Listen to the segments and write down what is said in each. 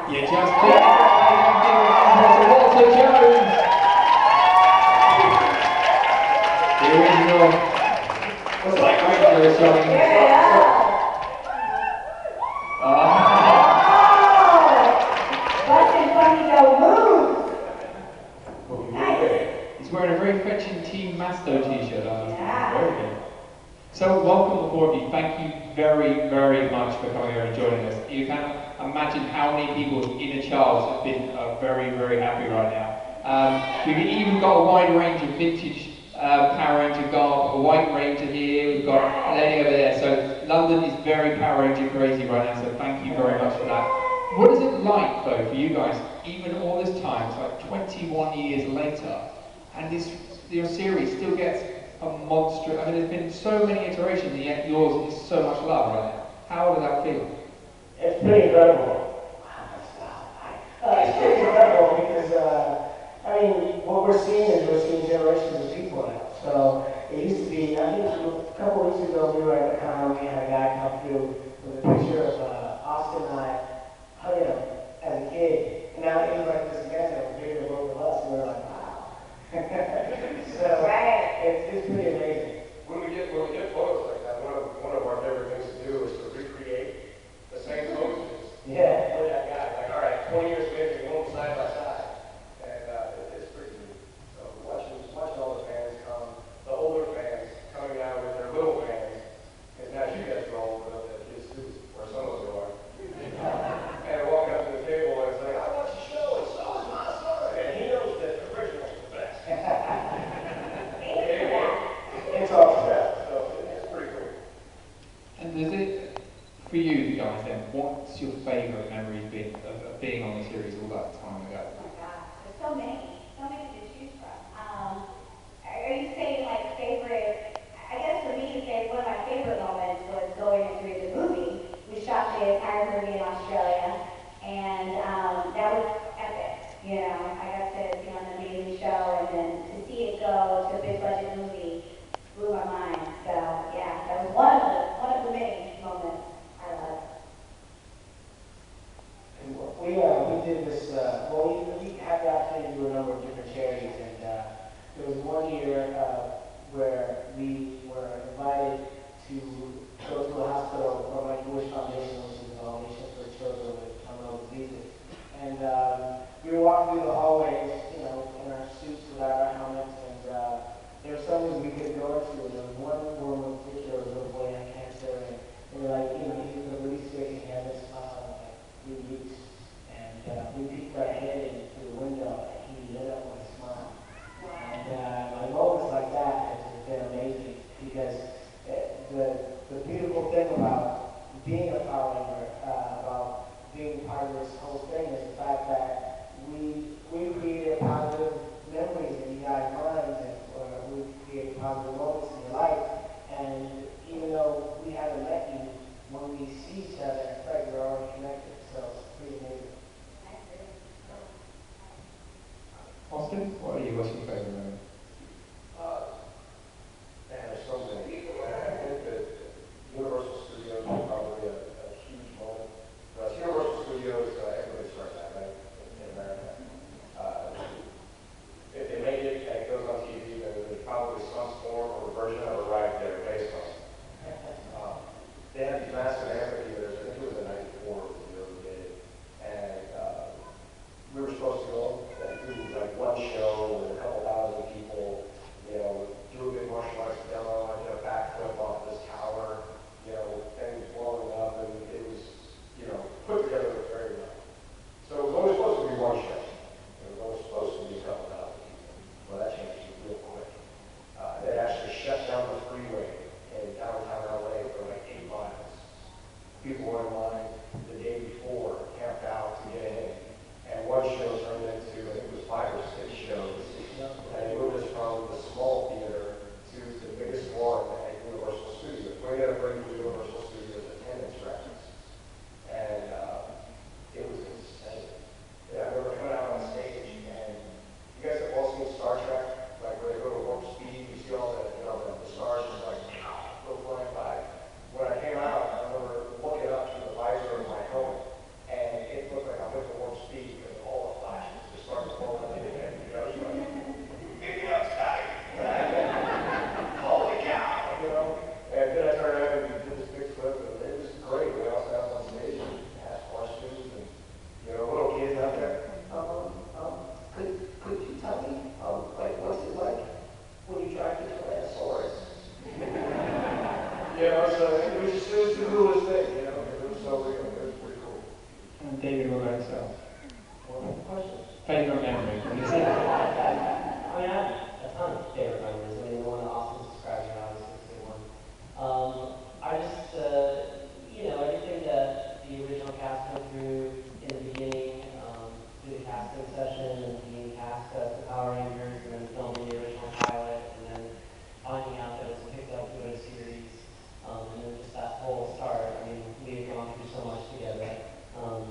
You just did. Walter Jones. The original. What's like Ranger showing? He's wearing a very fetching Team Masto t-shirt. Very good. So welcome aboard you. Thank you very, very much for coming here and joining us. You can imagine how many people's inner childs have been very, very happy right now. We've even got a wide range of vintage Power Ranger garb, a white Ranger here, we've got a lady over there. So London is very Power Ranger crazy right now, so thank you very much for that. What is it like though for you guys, even all this time, it's like 21 years later, and your series still gets a monster. I mean, there's been so many iterations, and yet yours is so much love right now. How does that feel? It's pretty incredible. It's pretty incredible because, I mean, what we're seeing generations of people now. So it used to be, I think a couple of weeks ago we were at the con, we had a guy come through with a picture of Austin and I hugging him as a kid. And now he's like this man that was bigger than both of us, and we're like, wow. So it's pretty amazing. When we get photos like that, one of our favorite things to do is to recreate the same poses. Yeah. For that guy. Like, all right, 20 years later, we won't side by side. And it's pretty neat. So watching all the fans come, the older fans coming out with their little fans, because now you guys are all old enough to have kids too, or some of you are. And walking up to the table and it's like, I watched the show and so is my son. And he knows that the original's the best. It's all that, so it's pretty cool. And is it, for you guys then, what's your favourite memories been of being on the series all that time ago? Oh my God, there's so many to choose from. Are you saying like favorite? I guess for me, one of my favorite moments was going into the movie. We shot the entire movie in Australia, and that was epic. You know, I got to be on an amazing show, and then to see it go to a big budget movie blew my mind. So yeah, that was one of the many moments I loved. We did this, we had the opportunity to do a number of different charities, and there was one year where we were invited to go to a hospital from my Jewish Foundation, which is a foundation for children with terminal diseases. And we were walking through the hallways, you know, in our suits without our helmets, and there were some rooms we could go into, and there was one room in particular, a little boy had cancer, and they were like, you know, he was going to release sick, and he had this smile like 3 weeks. And we peeked our head in through the window, and he lit up with a smile. And like moments like that have just been amazing, because the beautiful thing about being a Power Ranger, about David, what about yourself? Well, question. Favourite memory? I mean, I have a ton of favorite memories. I mean, the one that Austin described, obviously, is a good one. I just, everything that the original cast went through in the beginning, through the casting session, and being cast as the Power Rangers, and then filming the original pilot, and then finding out that it was picked up to a series, and then just that whole start. I mean, we had gone through so much together, and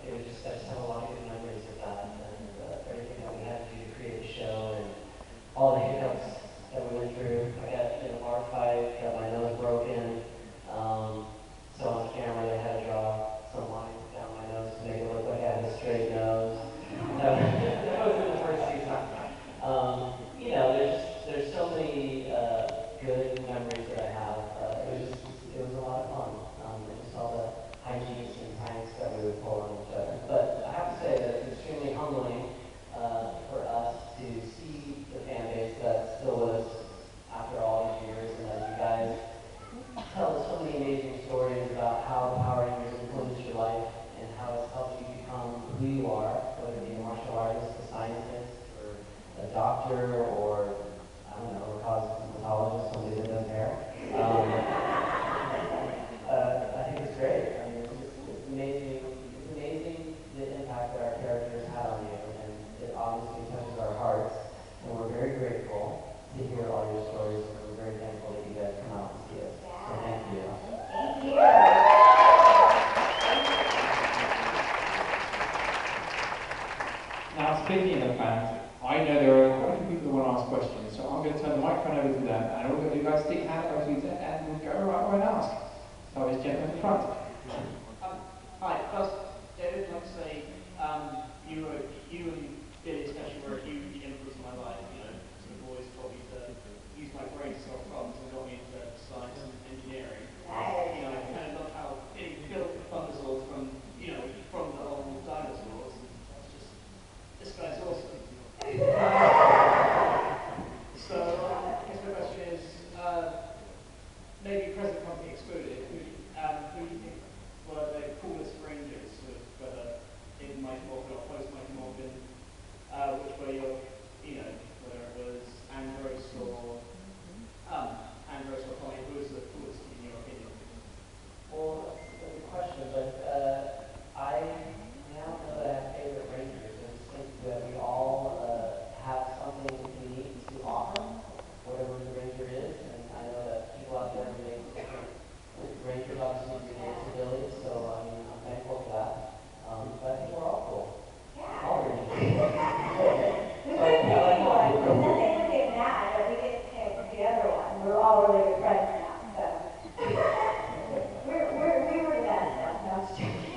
it was just, I just have a lot of good memories of that, and everything that we had to do to create the show, and all the hiccups that we went through. I got in a bar fight, got my nose broken, so on camera they had to draw some lines down my nose to make it look like I had a straight nose. That was in the first season. There's so many good memories that I have. It was a lot of fun. And just all the hijinks and pranks that we would pull on each other. But I have to say that it's extremely humbling for us to see the fan base that's still with us after all these years, and as you guys tell us so many amazing stories about how the Power Rangers influenced your life and how it's helped you become who you are, whether it be a martial artist, a scientist, or a doctor, or I don't know, a cosmetologist, somebody that does hair. I think it's great. I mean, it's amazing. It's amazing the impact that our characters had on you, and it obviously touches our hearts. And we're very grateful to hear all your stories, and we're very thankful that you guys come out and see us. So thank you. Thank you. Now, speaking of fans, I know there are quite a few people who want to ask questions, so I'm going to turn the microphone over to them, and all of you guys stick your hand up to it, and we'll go right away and ask. So, this gentleman in the front. Hi, first, David, I'd like to say you and Billy especially were a huge influence in my life. Some boys told me to use my brain to solve problems and got me into science and engineering. I kind of love how Billy built the Thundersaurs from the old dinosaurs. It's just, this guy's awesome. So, I guess my question is, maybe present company excluded, who do you think were the coolest Rangers, whether in Mighty Morphin or post Mighty Morphin, which were your, whether it was Andros or Tommy, who was the coolest in your opinion? Well, that's a good question, but I don't know that I have favorite Rangers. I just think that we all have something unique to offer, whatever the Ranger is, and I know that people out there make different Rangers obviously unique to Billy, so I'm thankful for that. But I think we're all cool. Yeah. All Rangers. We couldn't pick one, and then they would get mad that we didn't pick the other one. We're all really good friends now, so. We were the best, though. No, I'm just joking.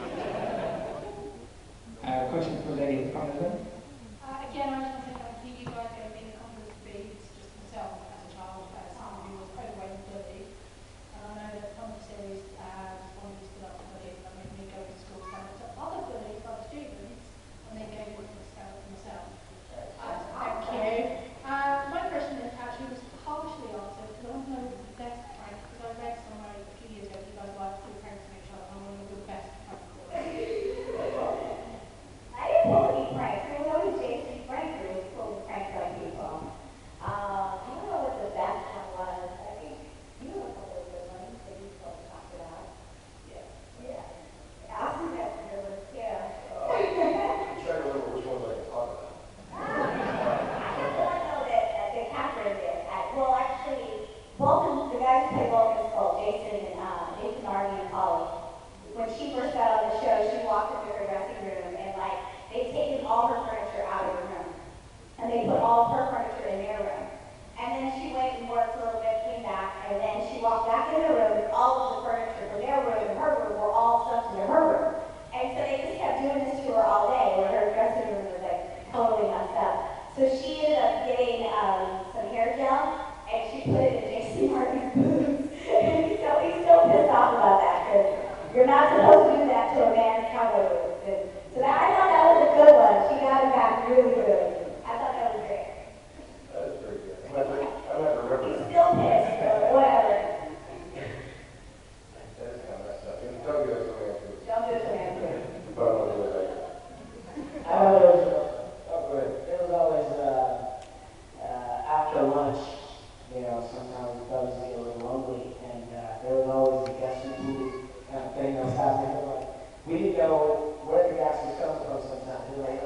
Question for the lady in front of them. Again, I just want to say thank you. You guys gave me the confidence to be just myself as a child, as someone who was overweight and dirty. And I know that from the series, one who stood up for bullies that made me go to school, stand up to other bullies, other students, and they gave me to stand up for myself. Thank you. My question is actually was partially answered because I want to know the best prank, because I read somewhere a few years ago that you guys like to do pranks on each other, and I want to know the best prank. I didn't pull any pranks. It was know where the gas was coming from sometimes. You're like,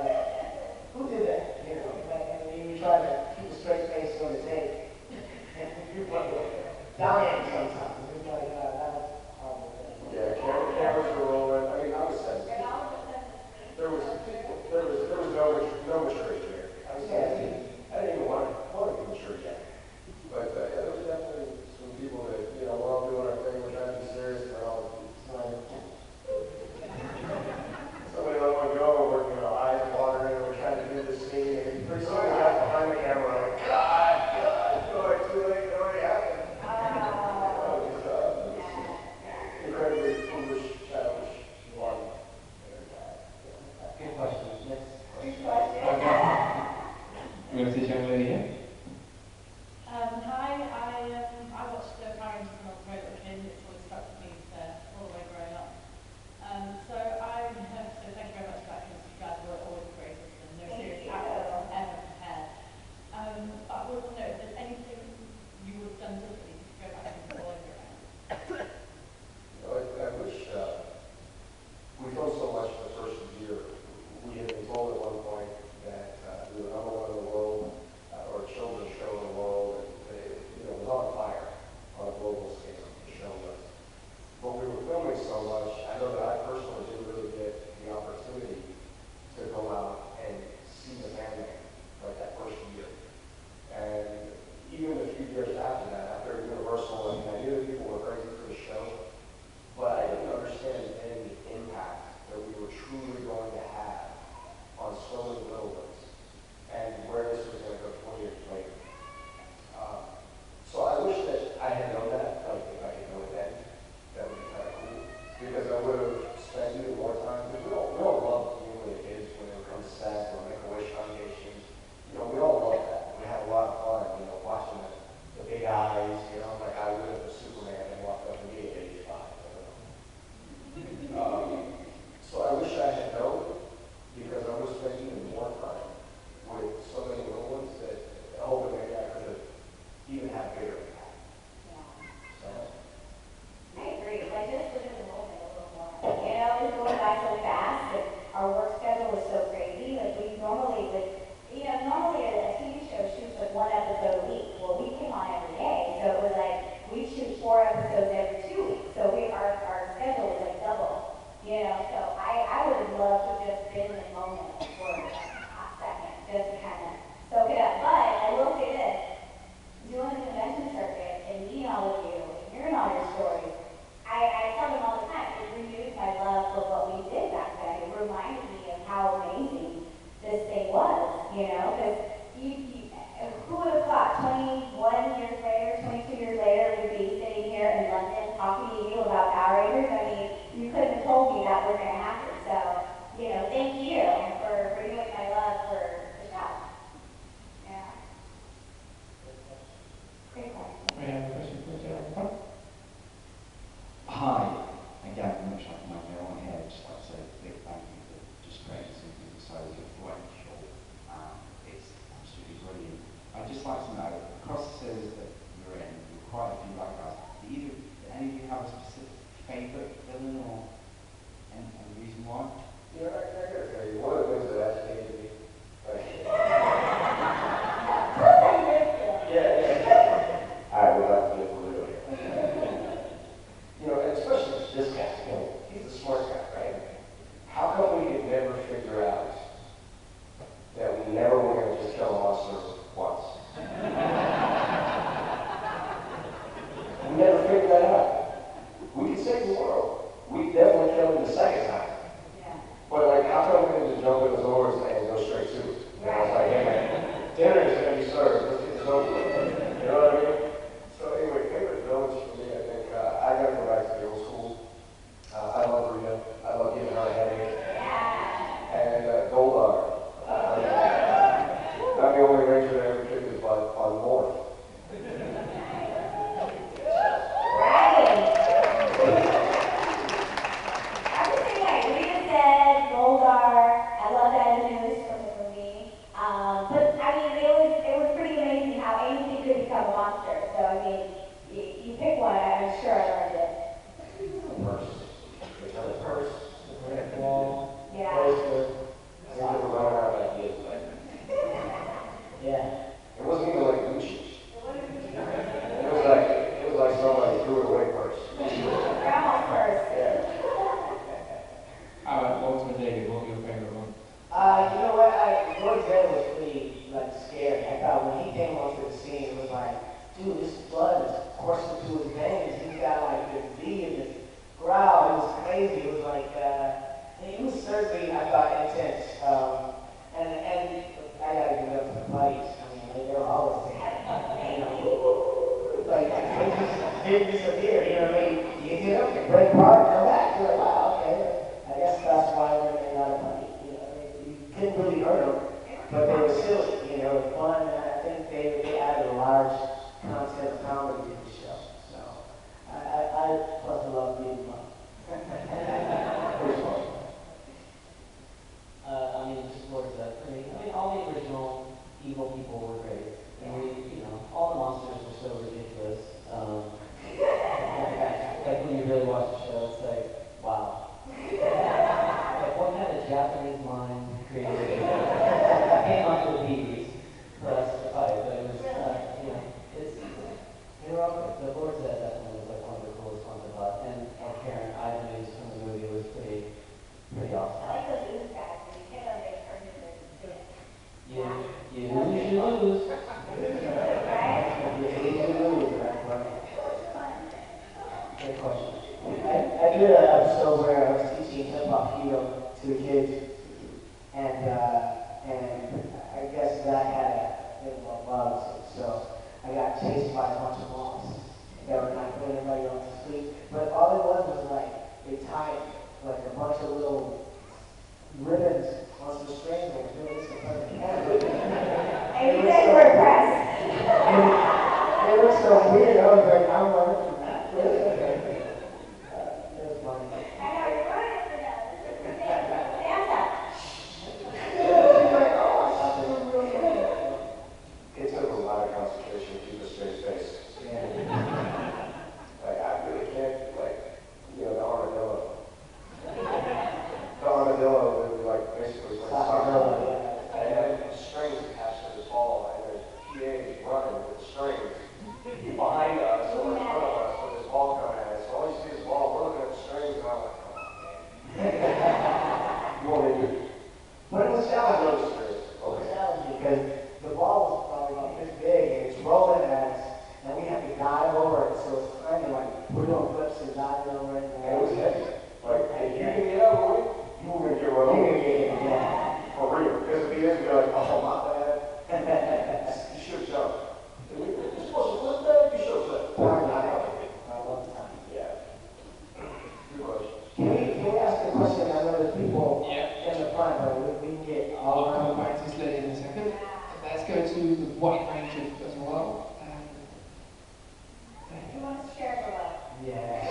who did that? You know, like, and then you try to keep a straight face on the tape. And you're dying sometimes. It's like, that was horrible. Yeah, cameras were rolling. I mean, I was sensitive. There was no maturity there. I was sensitive. I didn't even want to be mature yet. But yeah, there was definitely some people that, you know, we're all doing our thing, we're trying to be serious, and they're all smiling. Somebody let one go, and we're, you know, eyes watering, and we're trying to do this scene, and pretty soon we got behind the camera, like, God, it's too late, it already happened. It was incredibly foolish, childish, fun. Good question. Next Good question. question. We're going to see this young lady here. Hi, I watched the Parents from the Road that came, it's always stuck with me all the way growing up. So thank you very much for that, because you guys were always the greatest and no serious actors ever prepared. But I would want to know if there's anything you would have done differently to go back and all over again. You know, I wish we filmed so much the first year. We had been told at one point that we were number one in the world, or a children's show in the world, and it was on fire on a global scale. The show was. But we were filming so much, I know that I personally didn't really get the opportunity to go out and see the family like that first year. And even a few years after that, after Universal, I mean, I knew that people were crazy for the show, but I didn't understand then the impact that we were truly going to have on so many little ones and where this was going to go 20 years later. So I wish that I had known that, like if I could know it then, that would be kind of cool. Because I would have spent even more time, because we all love being with the kids when it comes to set or Make-A-Wish Foundation. You know, we all love that. We have a lot of fun, you know, watching the big eyes, you know, like I would have a Superman and walked up to me at age 5. So I wish I had known, because I would have spent even more time with so many little ones that I hope that maybe I could have even had bigger impact. So, I agree. Like, just look at the moment a little more. You know, it's going by so fast, and our work schedule was so crazy. Like, we normally would, you know, normally a TV show shoots like 1 episode a week. Well, we came on every day, so it was like we shoot 4 episodes every 2 weeks. So our schedule was like double. You know, so I would have loved to have just been in the moment for a hot second, just to kind of soak it up. But I will say this. Doing the convention circuit and meeting all of you, and hearing all your stories, I tell them all the time, it renewed my love for what we did back then. It reminded me of how amazing this thing was, you know, because who would have thought 21 years later, 22 years later, we'd be sitting here in London talking to you about Power Rangers? I mean, you couldn't have told me that was going to happen. So, you know, thank you for renewing my love for the show. Yeah. Great question. We have a question for Sarah. Hi, again, much like my own head, just like to say a big thank you for just and David, what were your favourite ones? You know what? George Red was pretty like scary. I thought when he came onto the scene, it was like, dude, this blood is coursing through his veins. He's got like this V and this growl. It was crazy. It was like, he was certainly, I thought, intense. And I gotta give it up to the buddies. I mean, they were always, you know, like they just didn't disappear. You know what I mean? You hit them, they break apart, come back. You're like, wow, okay. I guess that's why we're making a lot of money. You know, you couldn't really hurt them, but they were silly. You know, it was fun, and I think they added a large content comedy to the show. So I plus love being fun. I mean, just towards that, for me, I mean, all the original evil people were great. And we, you know, all the monsters were so ridiculous. Like when you really watch the show, it's like, wow. Like what kind of Japanese mind created came up with these for us to fight? But it was, you know, they were all good. The Lord's Dead definitely was like one of the coolest ones I thought. And Karen Ivan's from the movie was pretty awesome. I like those ooze guys. When you hit them, they turn into You lose. right? Great question. I did an episode where I was teaching hip-hop keto to the kids, and I guess that had a thing about bugs, so I got chased by a bunch of moths that were not putting anybody else to sleep. But all it was like they tied like a bunch of little ribbons on some strings and were doing this in front of the camera. And you guys were impressed. They looked so weird. I was like, I'm learning from that. It was funny. I know, you're running for that. Stand up. It took a lot of concentration to keep a straight face. Like, I really can't, like, you know, the armadillo. The armadillo would be like, basically, like soccer. And then strings attached to this ball, and there's PAs running with strings behind us or in front of us with this ball coming at us. So all you see is the ball, we're looking at the strings, and I'm like, come on, man. You want me to do it? But it was challenging. Those strings. It was challenging because the ball was probably about this big and it's rolling at us, and we had to dive over it. So it's kind of like we're doing flips and diving over it. And it was heavy. Like, if you can get out of it, you're going to get run over. Yeah. For real. Because if he is, you're like, oh, my bad. You should have jumped. You're supposed to flip that? You should have flipped. I love the time. Yeah. Good question. Can we ask a question? I know there's people Yeah. in the front, but we can get I'll all come back to this lady in a second. Let's go to the wide range as well. Who wants to share the love? Yeah.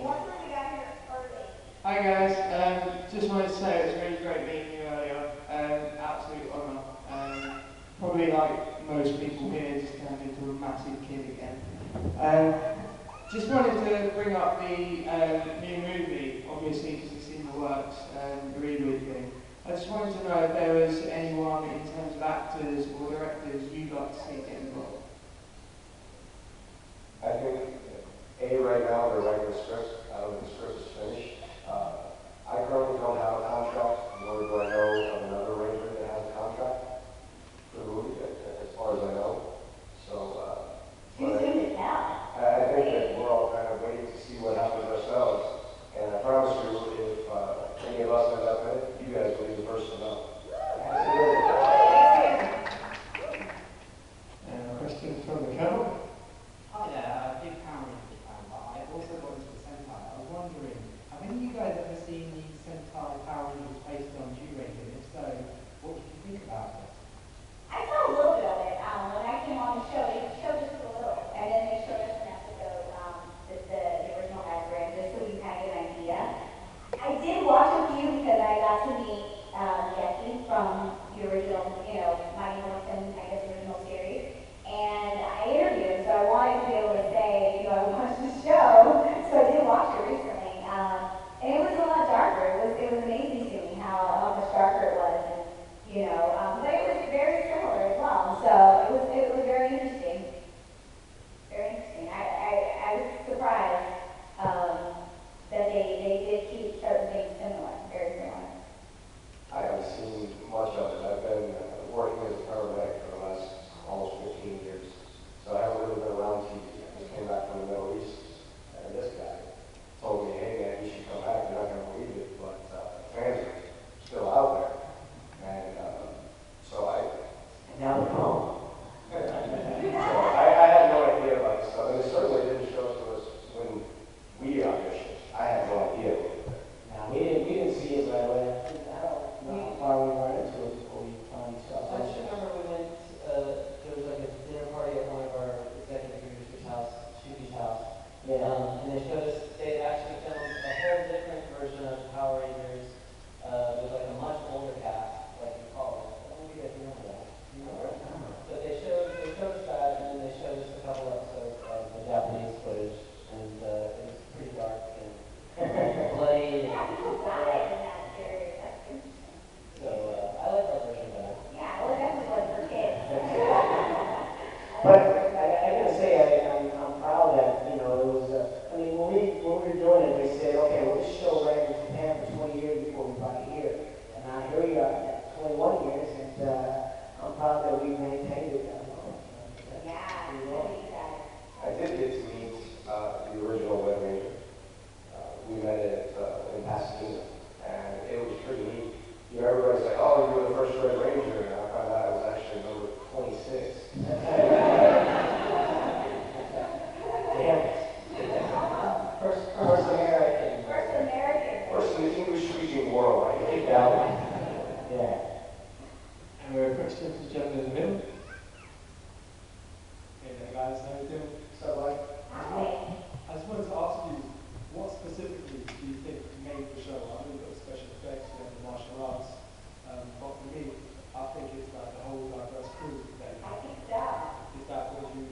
What's when you got here early? Hi guys, just wanted to say it was really great meeting you earlier. Absolute honour. Probably like most people here, just turned into a massive kid again. Just wanted to bring up the new movie, obviously because it's in the works, the reboot thing. I just wanted to know if there was anyone in terms of actors or directors you'd like to see get involved. I think, right now, they're writing the script. I don't think the script is finished. I currently don't have a contract, nor do I know of another arranger that has a contract for the movie, as far as I know. So, Too soon to tell. I think that we're all kind of waiting to see what happens ourselves. And I promise you, if any of us end up in it, you guys will be the first to know. Questions from the panel? Hi there, big Power Rangers fan, but I also got into the Sentai. I was wondering, have any of you guys ever seen the Sentai Power Rangers based on G-Rated? If so, what did you think about it? I saw a little bit of it when I came on the show. They showed us a little, and then they showed us an episode with the original actor, just so we kind of get an idea. I did watch a few because I got to meet Jesse from the original, Mighty Morphin, I guess, original series. And I interviewed him, so I wanted to be able to say, I watched the show. So I did watch it recently. And it was a lot darker. It was amazing to me how much darker it was. And, but it was very similar as well. So it was very interesting. Very interesting. I was surprised that they did keep certain things similar. Rangers with like a much older cast, like in college. I don't know if you guys remember that. You remember? So they showed us that, and then they showed us a couple episodes of the Japanese footage, and it was pretty dark and bloody. Yeah, you got it in that series. That's interesting. So I like our version better. Yeah, well, it definitely was for kids. But I gotta say, I'm proud that, you know, it was, I mean, when we were doing it, we said, okay, well, this show ran in Japan for 20 years before we brought it here. And now here we are at 21 years, and I'm proud that we maintained it that long. Yeah, really excited. I did get to meet the original Red Ranger. We met in Pasadena, and it was pretty neat. You know, everybody's like, oh, you were the first Red Ranger, and I found out I was actually number 26. First American. First American. First in the English-speaking world, I can keep that one. Yeah. And we're question to the gentleman in the middle. Hey there guys, how you doing? So, like, Hi. I just wanted to ask you, what specifically do you think made the show? I know you've got special effects, you have the martial arts, but for me, I think it's like the whole diverse crew that you I have. think so. Is that what you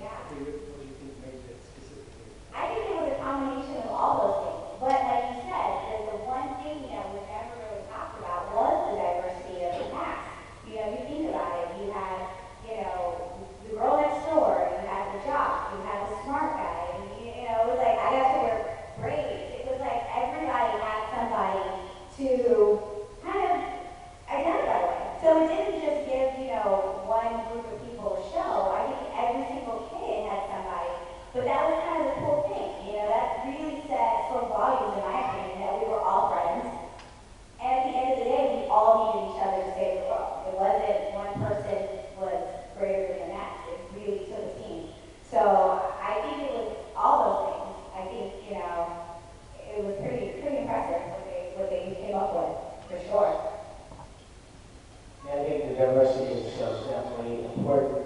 Yeah. agree with? What do you think made it specifically? I think it was a combination of all those things. But like you said, the one thing that was never really talked about was the diversity of the cast. You know, you think about it, you had, you know, the girl next door, you had the jock, you had the smart guy, and you know, it was like, I got to wear braids. It was like everybody had somebody to kind of identify with. So it didn't just give, you know, one group of people a show. I think every single kid had somebody. But that was kind of the cool thing, you know, that really spoke volumes in my opinion, that we were all friends. And at the end of the day, we all needed each other to save the world. It wasn't one person was greater than the next. It really took a team. So I think it was all those things. I think, you know, it was pretty impressive what they came up with, for sure. Yeah, I think the diversity of the show is definitely important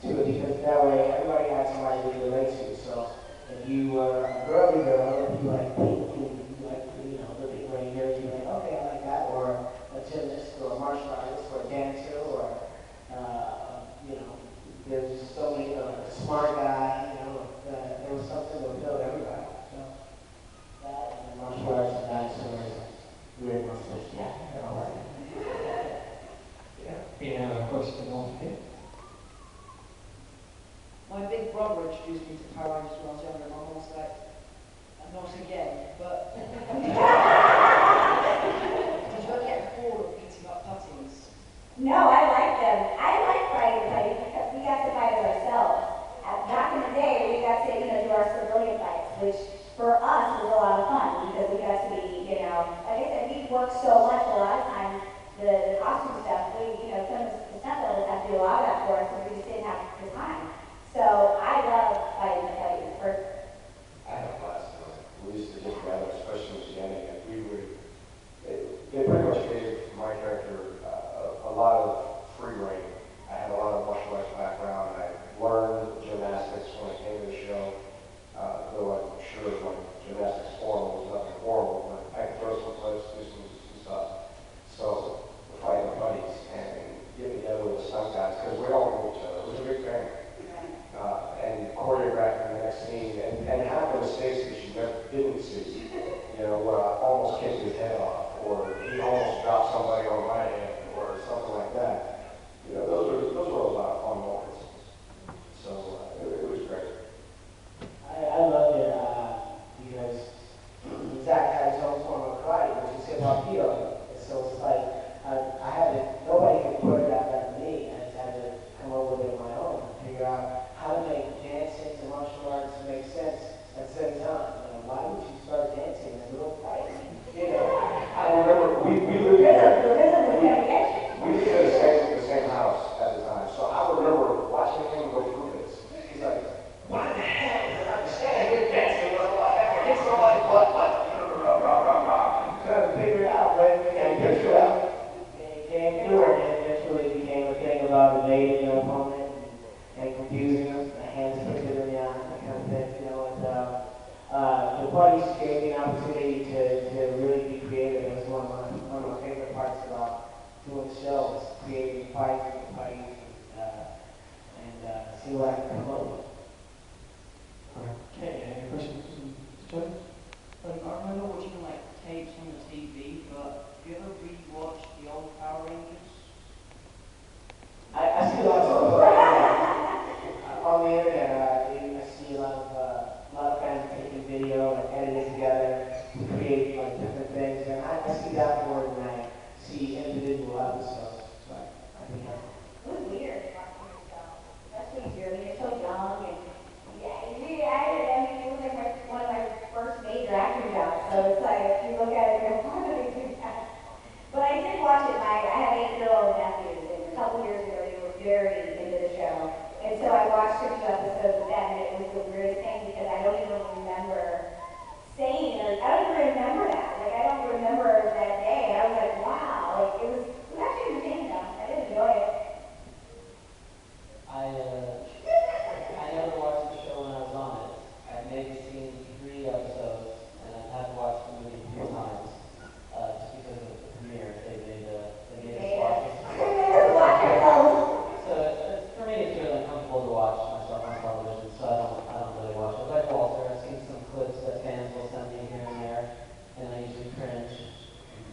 too, because that way everybody had somebody to relate to. So if you were a girly girl, if you like pink, you like, you know, the big ranger, you're like, okay, I like that, or a gymnast, or a martial artist, or a dancer, or you know, there's just so many, a smart guy, you know, there was something that filled everybody. So that and martial arts and dinosaurs, weird monsters, yeah, they're all right. We have a question on here. My big brother introduced me to Power Rangers when I was younger, and my mum was like, not again, but did you ever get bored of beating up puttings? No, I like them. I like fighting fights because we got to fight it ourselves. Back in the day, we got to, you know, do our civilian fights, which for us was a lot of fun because we got to be, you know, like I said, we worked so much a lot of times, the costume stuff, we, you know, some of the stunt doubles have to do a lot of that for us, and we just didn't have the time. So I love fighting the fighting. I had a class in it. We used to get together, especially in the beginning, and they pretty much gave my character a lot of free reign. I had a lot of martial arts background, and I learned gymnastics when I came to the show, though I'm sure when gymnastics form was nothing horrible, but I could throw some flips, do some stuff. So we're fighting buddies and getting together with the stunt guys, because we all know each other. It was a big family. And choreographing the next scene, and half the mistakes that you didn't see, you know, where I almost kicked his head off, or he almost dropped somebody on my head, or something like that. You know, those were a lot of fun moments. So it was great. I loved it because Zach had his own form of karate, which is hip-hop kilo. So it's like, I had to, nobody could choreograph that to me. I just had to come up with it on my own and figure out how to make dancing and martial arts make sense at the same time. You know, why would you start dancing in a little fight? You know, I remember we lived in the same house at the time, so I remember watching him go through this. He's like, "What the hell? I don't understand. You're dancing with a hit somebody, what? trying to figure it out, but and figure it out. And he came through it, and eventually became a thing about evading your opponent and confusing them, the hands quicker than the eye, that kind of thing, you know. And the parties gave me an opportunity to see that more than I see individual episodes. So I think that's It was weird watching yourself, especially when you're so young and I mean, it was like one of my first major acting jobs, so it's like you look at it and go, why did I do that? But I did watch it. I have 8-year-old nephews, and a couple years ago they were very into the show, and so I watched a few episodes of that, and it was the weirdest thing because I don't even remember saying or I don't even remember that. Like I don't remember that day. I was like, wow, like it was actually entertaining though. I did enjoy it. I never watched the show when I was on it. I've maybe seen 3 episodes, and I've had to watch the movie 3 times, just because of the premiere. They made us watch it. So for me, it's really uncomfortable to watch myself on television, so I don't really watch it. Like Walter, I've seen some clips that fans will send me here and there, and I usually cringe.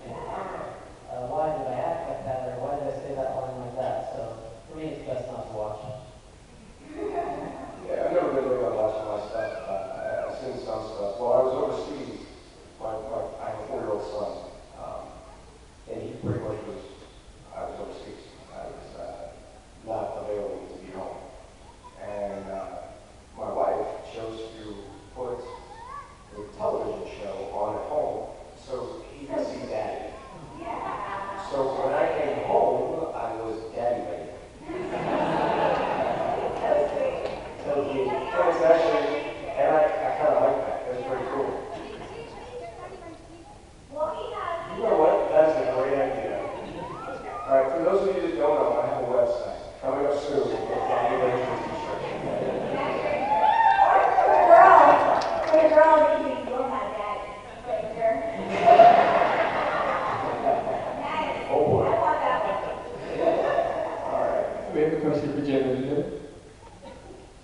And, why did I act like that, or why did I say that line like that? So for me, it's best not to watch. Yeah, I've never been big on watching my stuff. I've seen some stuff. Well, I was overseas. I have a 4-year-old son, and he pretty much I was overseas. I was not available to be home. And my wife chose to put the television show on at home so he could see Daddy. Yeah. So when I came home, I was Daddy ready. So he, and it's actually, and I kind of like that. That's pretty cool. Well, he has. You know what? That's a great idea. All right, for those of you that don't know, I have a website. Coming up soon, we'll get Daddy ready for t-shirt. Or for a girl, maybe you will have daddy. Later. Nice. Oh boy. I want that one. All right. We have a question for Jim, isn't it?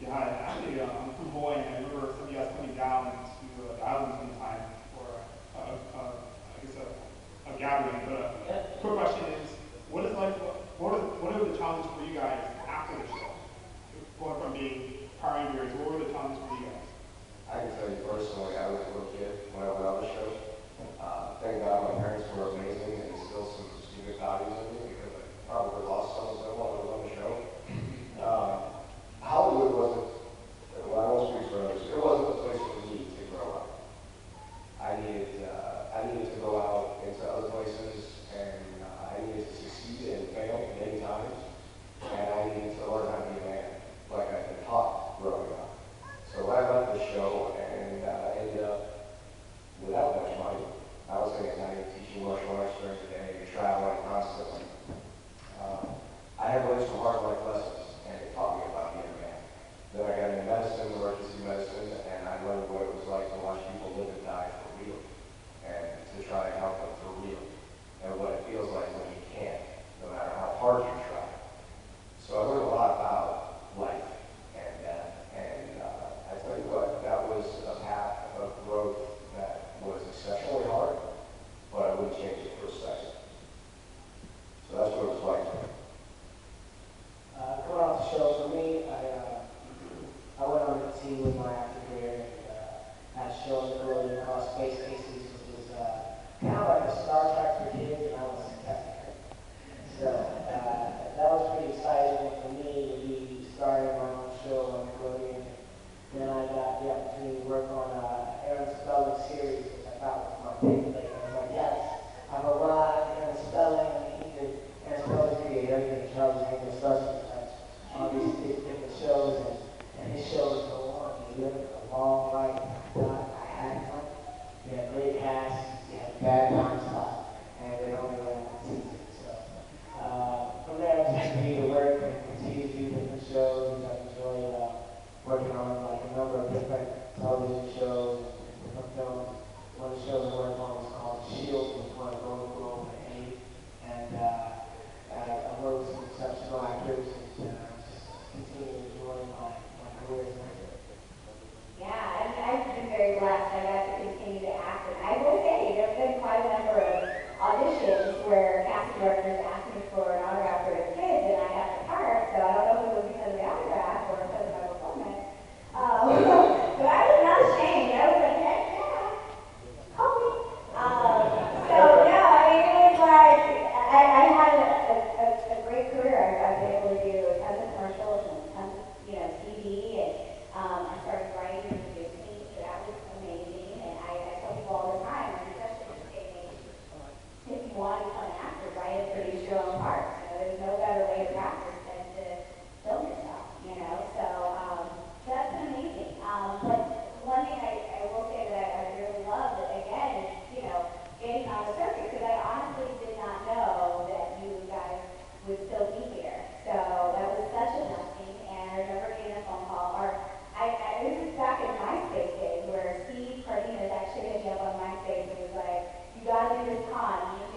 Yeah, hi. Actually, I'm from Hawaii, and I remember some of you guys coming down to the islands one time for, I guess, a gathering. But quick question is, what are the challenges for you guys after the show? Going from being pioneers, what were the challenges for you guys? I can tell you personally, I was a little kid when I went on the show. Thank God my parents were amazing and instilled some student values in me because I probably lost some of them while I was on the show. Hollywood wasn't, well, I won't speak for others, it wasn't a place for me to grow up. I needed to go out into other places, and I needed to succeed and fail many times, and I needed to learn how to be a man, like I'd been taught growing up. So when I left the show and ended up without much money, I was thinking I was teaching martial arts during the day, traveling constantly. I had learned some hard life lessons, and it taught me about being a man. Then I got into medicine, emergency medicine, and I learned what it was like to watch people live and die for real, and to try to help them for real, and what it feels like when you can't, no matter how hard you try. So I learned a lot about life and death, and I tell you what, that was a path of growth that was exceptionally hard, but I wouldn't change it for a second. So that's what it was like to me. Coming off the show, for me, I went on the team with my acting career and had shows earlier called Space Aces, which was kind of like a Star Trek for kids, and I was testing. So that was pretty exciting for me to be starting my own show on Nickelodeon. Then I got the opportunity to work on Aaron Spelling's series, which I thought was my big thing. I was like, yes, I've arrived, Aaron Spelling, Aaron Spelling's creator, and Charles Hankin Sussman. All these different shows, and his shows go on. He lived a long life. I had fun. He had great cast. He had bad time slot, and they only ran one season. So from there, I just continued to work and continue to do different shows. I enjoyed working on like a number of different television shows and different films. One of the shows I worked on was called Shield, which won a Golden Globe and 8, and I worked with some exceptional actors. Continue enjoying my career as an actor. Yeah, I've been very blessed. I got to continue to act. And I will say, there have been quite a number of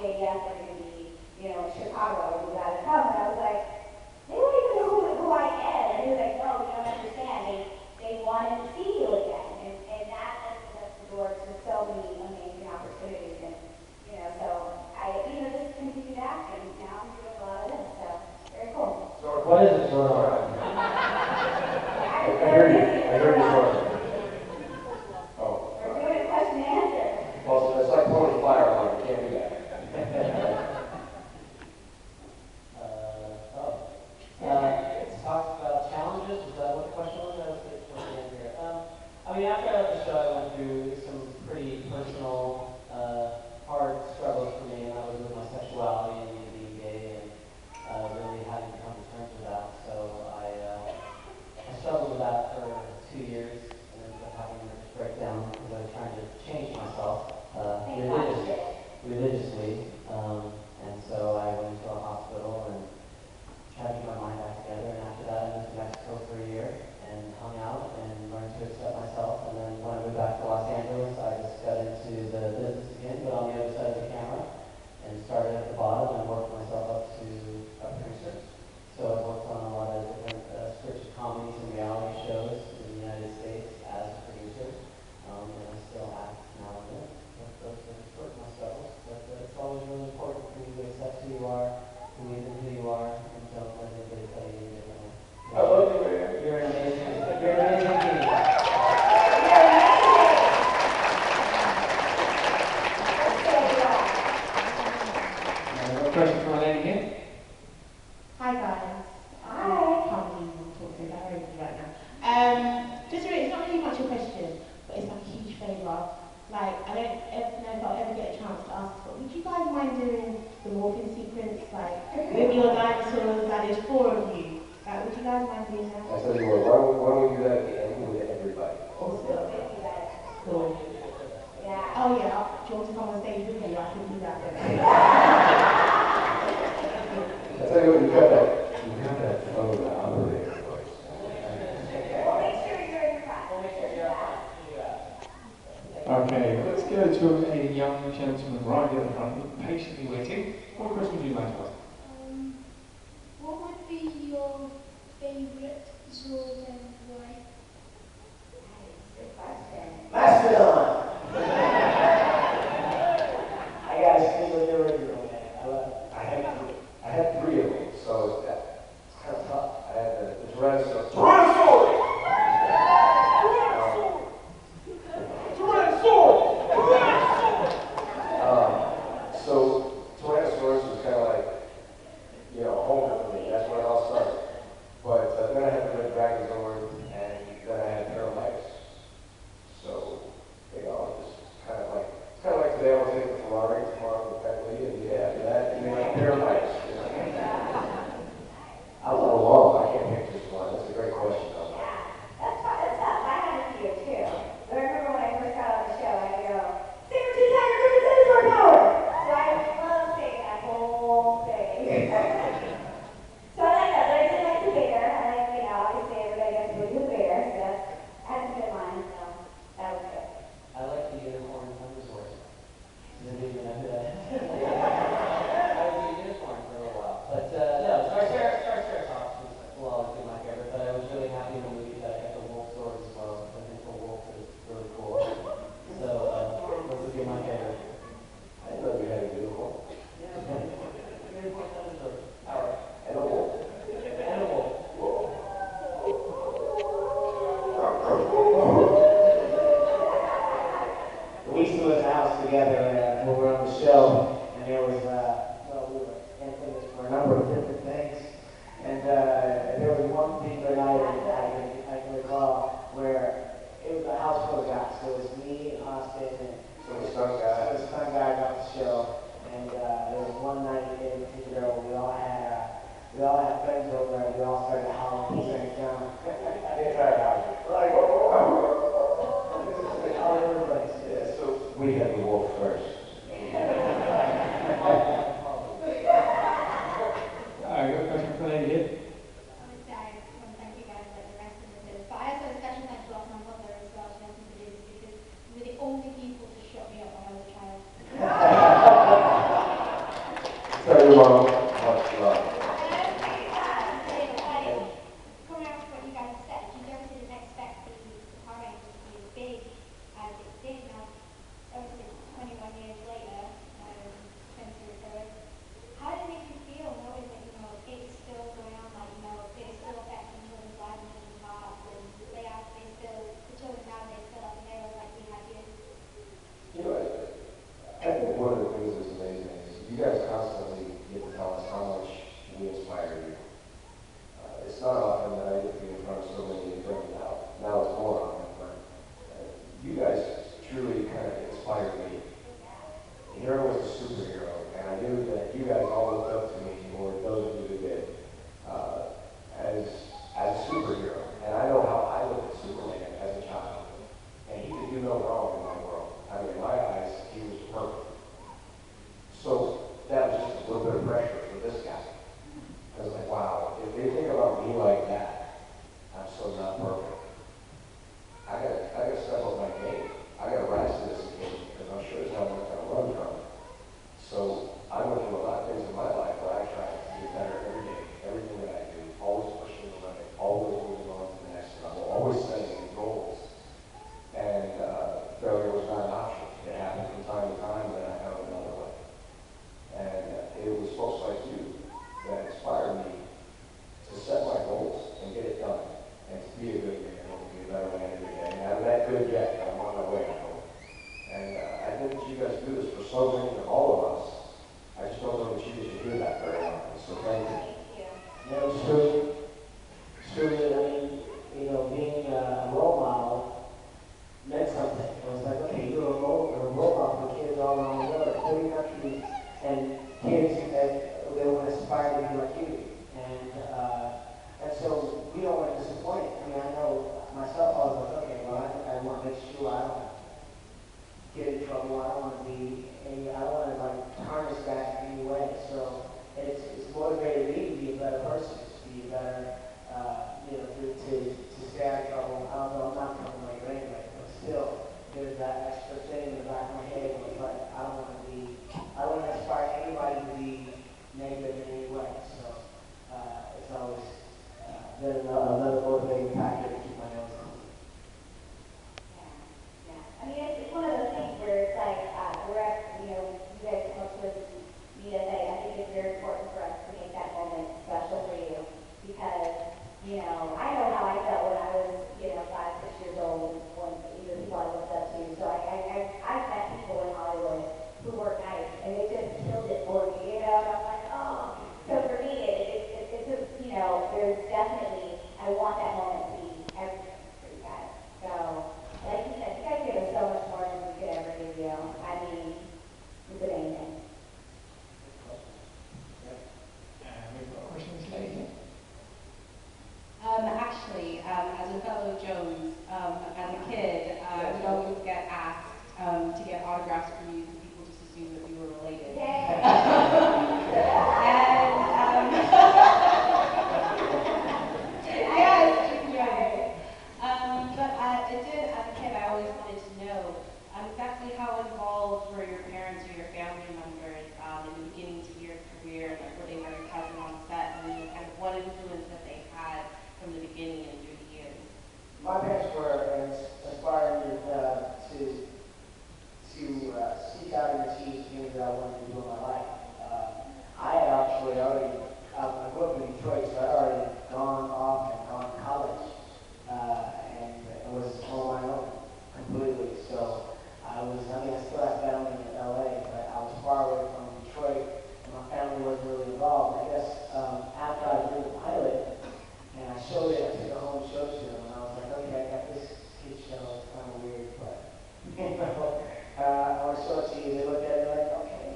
say yes, they're going to be, you know, in Chicago, and you got to come. And I was like, they don't even know who I am. And he was like, no, you don't understand. They wanted to see you again. And that opens up the door to so many amazing opportunities. And, you know, so I, you know, just continue that, and now I'm doing a lot of this. So, very cool. What is it, Sora? I heard you, Sora. Oh. We're doing a question and answer. Well, so it's like pulling a fire alarm, you can't do that. Talk about challenges. Is that what the question was? That was the end here. I mean, after I left the show, I went through some pretty personal, hard struggles for me, and I was with my sexuality and me being gay, and really having to come to terms with that. So I struggled with that for 2 years, and ended up having a nervous breakdown because I was trying to change myself religiously. And so I went into a hospital and tried to get my mind back together, and after that I moved to Mexico for a year and hung out and learned to accept myself. And then when I moved back to Los Angeles, I just got into the business again, but on the other side of the camera, and started at the bottom and worked myself up to a producer. So I've worked on a lot of different scripted comedies and reality shows in the United States as a producer, and I still act now and then. Those are sort of my struggles, but it's always really important for you to accept who you are, believe in who you are, and don't let anybody tell you you're different. I love you, man. You're an amazing being. Another question from a lady here. Hi guys. Hi. I can't believe I'm talking about it right now. Just really, it's not really much a question, but it's like a huge favour. Like, I don't know if I'll ever get a chance to ask, but would you guys mind doing the morphing sequence, like, with your dinosaurs? Like, there's 4 of you. Like, would you guys mind doing that? I tell you what, why don't we do that at the end with everybody? Awesome. Cool. Yeah. Oh yeah, do you want to come on stage with me? I can do that then. I tell you what, you got that phone operator voice. Well, make sure you're in the front. Make sure you're out. Okay, let's go to a young gentleman right here at the front, patiently waiting. What question would you like to ask? What would be your favourite sword and why? Good question. Mastodon! I got a single the original, man. I love it. I had 3 of them, so it's kind of tough. I had the Tyrannosaurus. Tyrannosaurus! So Tyrannosaurus was kind of like, you know, home for me. That's where it all started. But then I had the Red Dragon Sword, and then I had Paralytis. So, you know, it's kind of like today I'll take the Ferrari, tomorrow the Bentley, and the day after that, you know, Paralytis. You know? I love them all. I can't pick just one. That's a great question, though. That's tough. I had a few too. But I remember when I first got on the show, I had to go, Saber-tooth tiger, give me dinosaur power! So I love saying that whole thing. So I like that, but I did like the bear. I like, you know, obviously everybody gets to do the bear, so that's had some good lines, so that was good. I like the unicorn thundersaurus. Does anybody even know who that is? I was a unicorn for a little while. But no, Starceratops will always be my favorite, but I was really happy in the movie that I got the wolf sword as well. I think the wolf is really cool. So those would be my favorite. I didn't know you had a unicorn. Yeah, unicorn thundersaurus. Power. And a wolf. And a wolf. We used to live in the house together when we were on the show, and there was, well, we were infamous for a number of different things. And there was one particular night I can recall where it was a house full of guys. So it was me and Austin and So the sun guy. the son guy got the show. And there was one night in particular where we all had friends over and we all started howling at St. John. I didn't try it out. Like, whoa. All over the place. Yeah, so we had the wolf first. I got a question for a lady here. I'm sorry, I want to thank you guys like the rest of this. But I also had a special thanks to my mother as well. She has to do this because we were the only people to shut me up when I was a child. you guys constantly get to tell us how much we inspire you. It's not often that I get to be in front of so many different now. Now it's more often, but you guys truly kind of inspired me. Hero was a superhero, and I knew that you guys all looked up to me, or those of you who did, as a superhero. And I know how I looked at Superman as a child, and he could do no wrong in my world. I mean, in my eyes, he was perfect. So that was just a little bit of pressure for this guy. I was like, wow, if they think about me like that, I'm so not perfect. I gotta step up my game. I gotta rise to this occasion because I'm sure it's not going to run from it. So I went through a lot of things in my life where I try to get better every day, everything that I do, always pushing the limit, always moving on to the next level, always setting new goals. And failure was not an option. It happened from time to time, then I found another way. And it was folks like you that inspired me to set my goals and get it done, and to be a good man, and to be a better man every day. And I'm that good yet, I'm on my way, I hope. And I think that you guys do this for so many of all of us. I just don't know that you get to hear that very often, so thank you. You know, it's truly, I mean, you know, being a role model meant something. It was like, okay, you're a role model for kids all around the world, 40 countries, and kids that they want to aspire to be like you. And so we don't want to disappoint. I mean, I know myself, I was like, okay, well, I want to make sure I don't get in trouble. I don't want to be, I don't want to like tarnish that in any way. So it's motivated me to be a better person, to be a better, you know, to stay out of trouble. Although I'm not troublemaker anyway, but still, there's that extra thing in the back of my head. Where it's like, I don't want to inspire anybody to be negative in any way. So it's always been another motivating factor to keep my nose clean. Yeah. I mean, it's one of those things where it's like, you know, you guys come up with me to say, I think it's very important for us to make that moment special for you because, you know, I know how I felt when I was, you know, 5, 6 years old, when even people I looked up to. So I've met people in Hollywood who were nice, and they just killed it for me, you know, and I'm like, oh. So for me, it's just, you know, there's definitely, I want that moment to be everything for you guys. So, like you said, you guys give us so much more than we could ever give you. I mean, it's amazing. We've got a question today here. Actually, as a fellow Jones, as a kid, I would always get asked to get autographs from you, and people just assumed that we were related. But it did, as a kid, I always wanted to know exactly how involved were your parents or your family members in the beginning to your career, like were they very present on set, and kind of what influence that they had from the beginning and through the years? My parents were inspiring me to seek out and achieve things that I wanted to do in my life. I had actually already, I grew up in Detroit, so I'd already gone off and gone to college, and it was on my own completely. So I still have family in LA, but I was far away from Detroit, and my family wasn't really involved. I guess after I did the pilot, and I showed it, I took it home and showed it to them, and I was like, okay, I got this kid show, it's kind of weird, but, you know, I want to show it to you. They looked at it like, okay,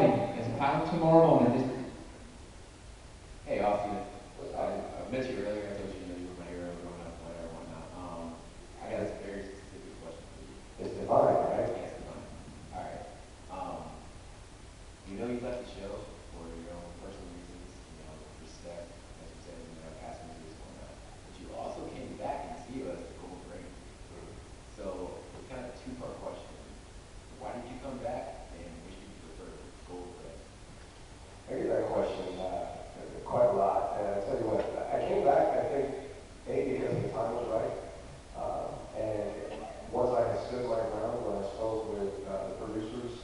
morning. There's a panel tomorrow morning. Hey, Austin. I met you earlier. I told you, you were my hero growing up, whatever, whatnot. I got a very specific question for you. It's divine, right? Yes, divine. All right. You know you left the show for your own personal reasons, respect, as you said, passing through this whatnot. But you also came back and see us the gold ring. So it's kind of a two-part question. Why did you come back, and which do you prefer, gold or red? I get that question quite a lot, and I tell you what, I came back, I think, because the time was right, and once I had stood my ground, when I spoke with the producers,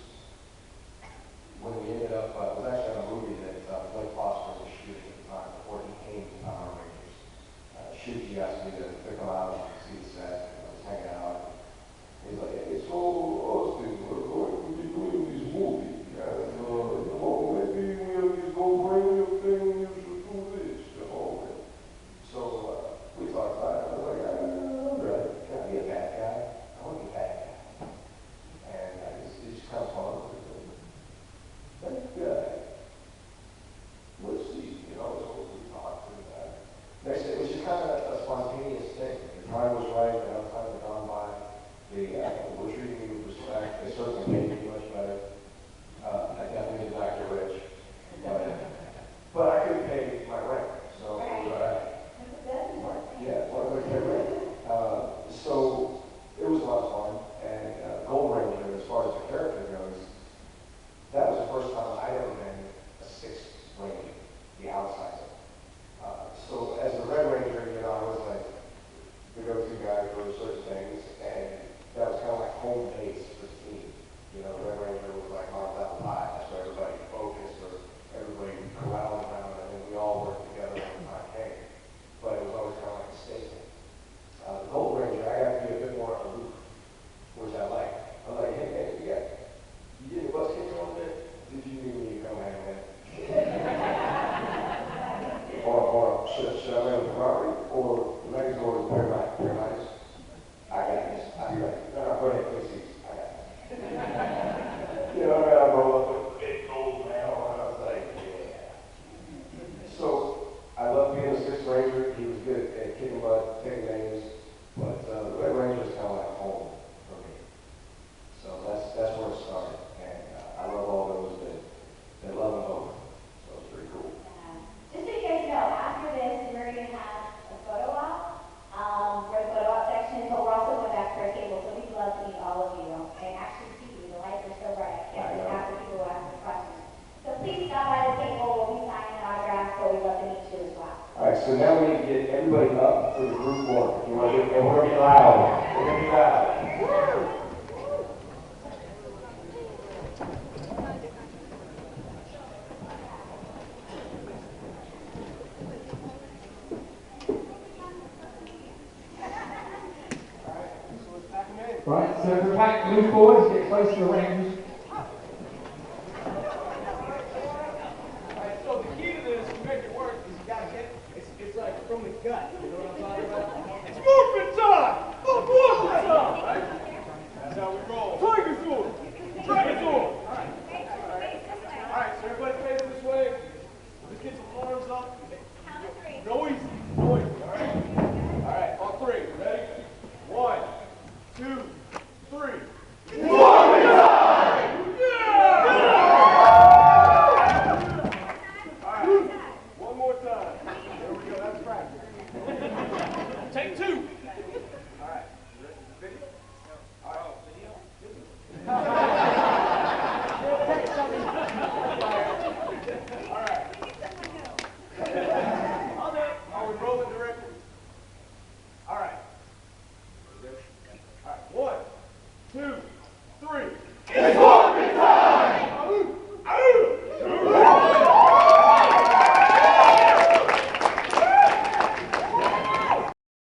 when we ended up, it was actually on a movie that Blake Foster was shooting at the time before he came to Power Rangers. Shakey asked me to come out and see the set, and I was hanging out. He's like, hey, so Austin, we're going to be doing this movie, and maybe we'll just go bring your thing, you should do this, So we talked about it. I was like, all right, can I be a bad guy? I want to be a bad guy. And it just kind of fun. Bad guy. Let's see, so we talked. And next day, it was just kind of a spontaneous thing. The time was right, the time had gone by. They were treating me with respect. They certainly made me much better. I definitely did not get rich. But I couldn't pay my rent. So, yeah, well, I couldn't pay rent. So it was a lot of fun. And Gold Ranger, as far as the character goes, that was the first time I'd ever been a sixth Ranger, the outsider. So as the Red Ranger, I was like the go-to guy for certain things, and that was kind of like home base for the team. The Red Ranger was like Mars apple pie. That's where everybody focused, or everybody corralled around, and then we all worked together when the time came. But it was always kind of like a statement. The Gold Ranger, I got to be a bit more aloof, which I like. I'm like, hey man, you get your bus kicked a little bit? Did you need me to come hang with? or should I wear the Ferrari? Or the next door is paradise? I got this. I'll be right. No, go ahead, please. I got this. I roll up with a big gold medal, and I was like, yeah. So I love being a sixth Ranger. He was good at kicking butt, taking names, but the Red Ranger is kind of like home for me. So that's where it started, and I love all those that love and hope. So it's pretty cool. Just so you guys know, after this, we're going to have a photo op. We're the photo op section, but we're also going back for a table, so we'd love to meet all of you and actually see you. The lights are so bright. Can't really have the people who ask the questions. So please stop by the table. We'll be signing autographs, so we'd love to meet you as well. All right, so now we need to get everybody up for the group one. And we're going to be loud. We're going to be loud. Right, so if we move forward, get close to the ring.